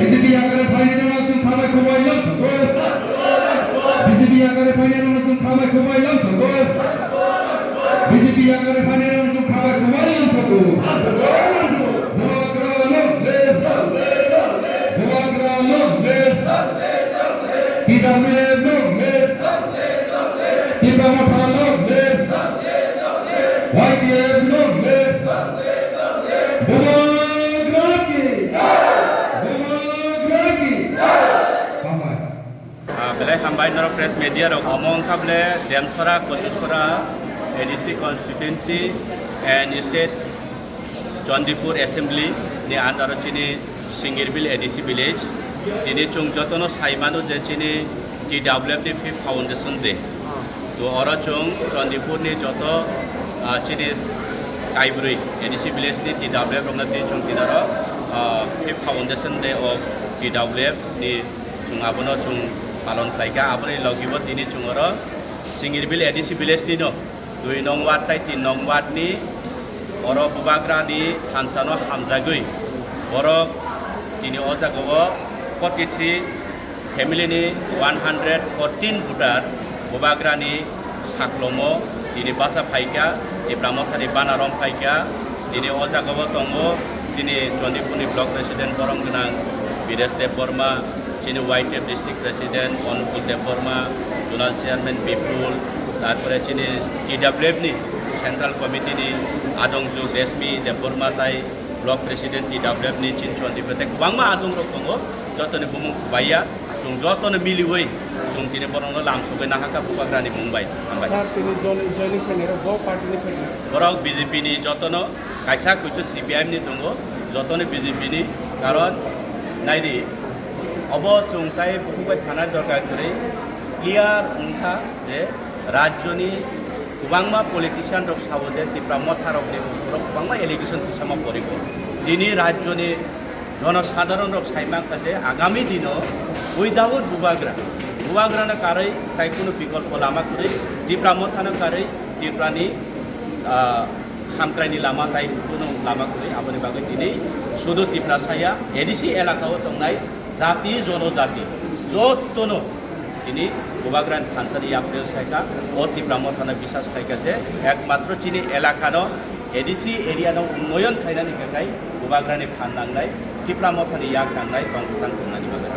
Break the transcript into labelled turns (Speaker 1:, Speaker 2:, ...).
Speaker 1: BJP আকারে final অঞ্চল খাবাই খোবাইলাম থাকো বিজেপি আকারে ফাইনাল অঞ্চল খাবাই খোবাইলাম থাকো বিজেপি আকারে ফাইনাল অঞ্চল খাবাই খোবাইলাম থাকো ভবাগ্রালো লে ভবাগ্রালো লে কিদামে লো লে কিদামে ঠালো লে YTF লো লে
Speaker 2: Belai hambai noro press media rok omong kable Demsora Kotisora ADC constituency and state Chandipur assembly ni andaro chini Singirbil ADC village dini chung jotono saimano je chini TWF ni fifth foundation de to oro chung Chandipur ni joto chini Kaiburi ADC village ni TWF rong na chung tinaro fifth foundation de of TWF ni chung abono chung পালন খাইকা আপনি লগিব তিনি চুঙর সিঙ্গিরবিল ADC village নি ন 2 নং word তাই 3 নং word নি or বুবাগ্রা নি হানসানো হামজাগৈ বড় তিনি অজাগব 43 ফ্যামিলি নি 114 ভোটার বুবাগ্রা নি সাকলম তিনি বাসা ফাইকা ইব্রামথারি বানারম ফাইকা তিনি অজাগব দङ তিনি চন্ডিপুরনি ব্লক প্রেসিডেন্ট বরং গোনাं বিরেশ দেব Varma chini YTF district president Onukul Dev Burma, zonal chairman Bipul, তারপরে chini TWF ni central committee ni Adongju Desmi Dev Burma tai block president TWF ni chin Chandipur te kubangma adong rok tongo jotoni bumung kubaya sung jotoni miliwei sung tini borongno lamsugai nakaka bubagrani mumbai ambai
Speaker 3: sir tini joining penero bo party ni penero
Speaker 2: borok BJP ni jotono kaisa kuisu CPIM ni tongo jotoni BJP ni karon naidi अब चुंगताय बुकुबाय सानाय दरकार करे clear उनखा जे राज्यनि गोबांमा पलिटिशियान रक सावो जे तिप्रा मथारक नि रक गोबांमा allegation Kisama परिबो दिनि राज्यनि जनसाधारण रक साइमाखा जे आगामी दिनो उइदाउट बुबाग्राना कारै ताइ कुनु विकल्प लामा करे तिप्रा मथाना कारै तिप्रानि हामक्राइनि लामा ताइ कुनु लामा करे आबनि बागै दिनै सुदु तिप्रा साया एडिसि एलाकाओ दंनाय জাতি জনজাতি যতনো তিনি বুবাগ্রান থানসানি আপনি সাইকা অতি ব্রাহ্মণখানা বিশ্বাস খাইকা যে একমাত্র চিনি এলাকানো এডিসি এরিয়ানো উন্নয়ন খাইনানি কাকাই বুবাগ্রানি ফান নাংনাই টিপ্রামথানি ইয়াক নাংনাই দংখান খুंनानि बागै